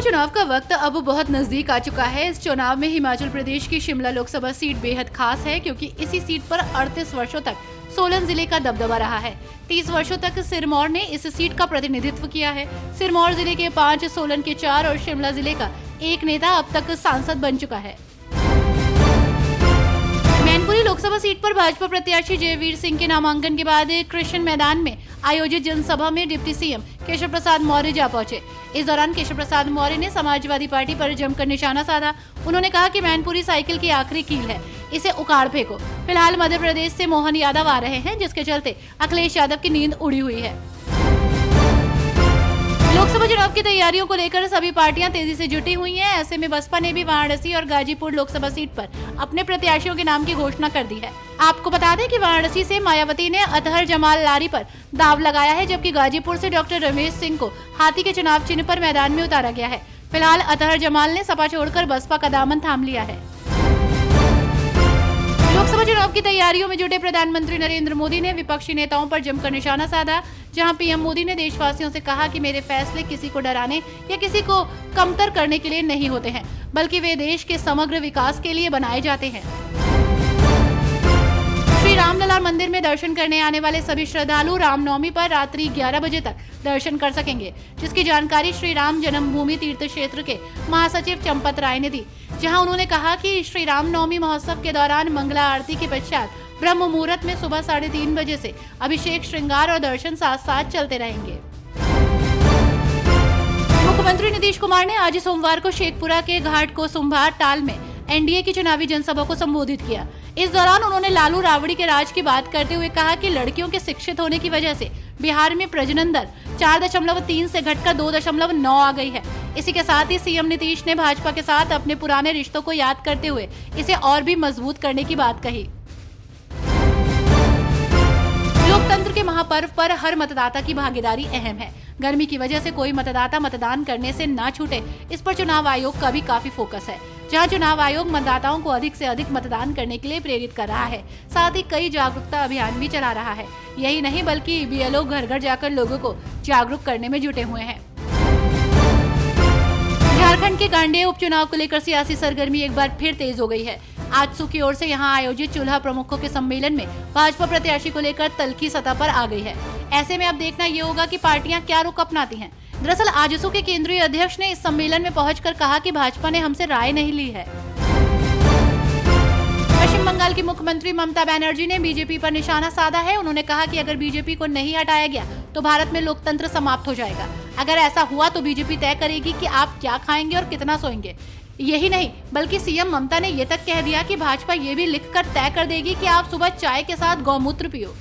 चुनाव का वक्त अब बहुत नजदीक आ चुका है। इस चुनाव में हिमाचल प्रदेश की शिमला लोकसभा सीट बेहद खास है, क्योंकि इसी सीट पर 38 वर्षों तक सोलन जिले का दबदबा रहा है। 30 वर्षों तक सिरमौर ने इस सीट का प्रतिनिधित्व किया है। सिरमौर जिले के 5, सोलन के 4 और शिमला जिले का 1 नेता अब तक सांसद बन चुका है। मैनपुरी लोकसभा सीट पर भाजपा प्रत्याशी जयवीर सिंह के नामांकन के बाद कृष्ण मैदान में आयोजित जनसभा में डिप्टी सीएम केशव प्रसाद मौर्य जा पहुंचे। इस दौरान केशव प्रसाद मौर्य ने समाजवादी पार्टी पर जमकर निशाना साधा। उन्होंने कहा कि मैनपुरी साइकिल की आखिरी कील है, इसे उखाड़ फेंको। फिलहाल मध्य प्रदेश से मोहन यादव आ रहे हैं, जिसके चलते अखिलेश यादव की नींद उड़ी हुई है। लोकसभा चुनाव की तैयारियों को लेकर सभी पार्टियां तेजी से जुटी हुई हैं। ऐसे में बसपा ने भी वाराणसी और गाजीपुर लोकसभा सीट पर अपने प्रत्याशियों के नाम की घोषणा कर दी है। आपको बता दें कि वाराणसी से मायावती ने अतहर जमाल लारी पर दाव लगाया है, जबकि गाजीपुर से डॉक्टर रमेश सिंह को हाथी के चुनाव चिन्ह पर मैदान में उतारा गया है। फिलहाल अतहर जमाल ने सपा छोड़कर बसपा का दामन थाम लिया है। लोकसभा चुनाव की तैयारियों में जुटे प्रधानमंत्री नरेंद्र मोदी ने विपक्षी नेताओं पर जमकर निशाना साधा। जहां पीएम मोदी ने देशवासियों से कहा कि मेरे फैसले किसी को डराने या किसी को कमतर करने के लिए नहीं होते हैं, बल्कि वे देश के समग्र विकास के लिए बनाए जाते हैं। श्री रामलला मंदिर में दर्शन करने आने वाले सभी श्रद्धालु रामनवमी पर रात्रि 11 बजे तक दर्शन कर सकेंगे, जिसकी जानकारी श्री राम जन्मभूमि तीर्थ क्षेत्र के महासचिव चंपत राय ने दी। जहां उन्होंने कहा कि श्री रामनवमी महोत्सव के दौरान मंगला आरती के पश्चात ब्रह्म मुहूर्त में सुबह 3:30 बजे से अभिषेक, श्रृंगार और दर्शन साथ साथ चलते रहेंगे। मुख्यमंत्री नीतीश कुमार ने आज सोमवार को शेखपुरा के घाट को सुंभार टाल में एनडीए की चुनावी जनसभा को संबोधित किया। इस दौरान उन्होंने लालू राबड़ी के राज की बात करते हुए कहा कि लड़कियों के शिक्षित होने की वजह से बिहार में प्रजनन दर 4.3 से घटकर 2.9 आ गई है। इसी के साथ ही सीएम नीतीश ने भाजपा के साथ अपने पुराने रिश्तों को याद करते हुए इसे और भी मजबूत करने की बात कही। लोकतंत्र के महापर्व पर हर मतदाता की भागीदारी अहम है। गर्मी की वजह से कोई मतदाता मतदान करने से ना छूटे, इस पर चुनाव आयोग का भी काफी फोकस है। जहां चुनाव आयोग मतदाताओं को अधिक से अधिक मतदान करने के लिए प्रेरित कर रहा है, साथ ही कई जागरूकता अभियान भी चला रहा है। यही नहीं बल्कि बीएलओ घर घर जाकर लोगों को जागरूक करने में जुटे हुए हैं। झारखंड के गांडेय उपचुनाव को लेकर सियासी सरगर्मी एक बार फिर तेज हो गई है। आजसू की ओर से यहां आयोजित चूल्हा प्रमुखों के सम्मेलन में भाजपा प्रत्याशी को लेकर तल्खी सतह पर आ गई है। ऐसे में अब देखना ये होगा कि पार्टियां क्या रुख अपनाती हैं। दरअसल आजसू के केंद्रीय अध्यक्ष ने इस सम्मेलन में पहुंचकर कहा कि भाजपा ने हमसे राय नहीं ली है। पश्चिम बंगाल की मुख्यमंत्री ममता बनर्जी ने बीजेपी पर निशाना साधा है। उन्होंने कहा कि अगर बीजेपी को नहीं हटाया गया तो भारत में लोकतंत्र समाप्त हो जाएगा। अगर ऐसा हुआ तो बीजेपी तय करेगी कि आप क्या खाएंगे और कितना सोएंगे। यही नहीं बल्कि सीएम ममता ने ये तक कह दिया कि भाजपा ये भी लिखकर तय कर देगी कि आप सुबह चाय के साथ गौमूत्र पियो।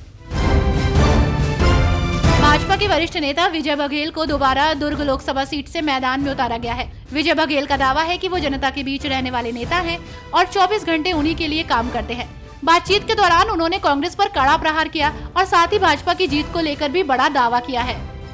भाजपा के वरिष्ठ नेता विजय बघेल को दोबारा दुर्ग लोकसभा सीट से मैदान में उतारा गया है। विजय बघेल का दावा है कि वो जनता के बीच रहने वाले नेता हैं और 24 घंटे उन्हीं के लिए काम करते हैं। बातचीत के दौरान उन्होंने कांग्रेस पर कड़ा प्रहार किया और साथ ही भाजपा की जीत को लेकर भी बड़ा दावा किया है।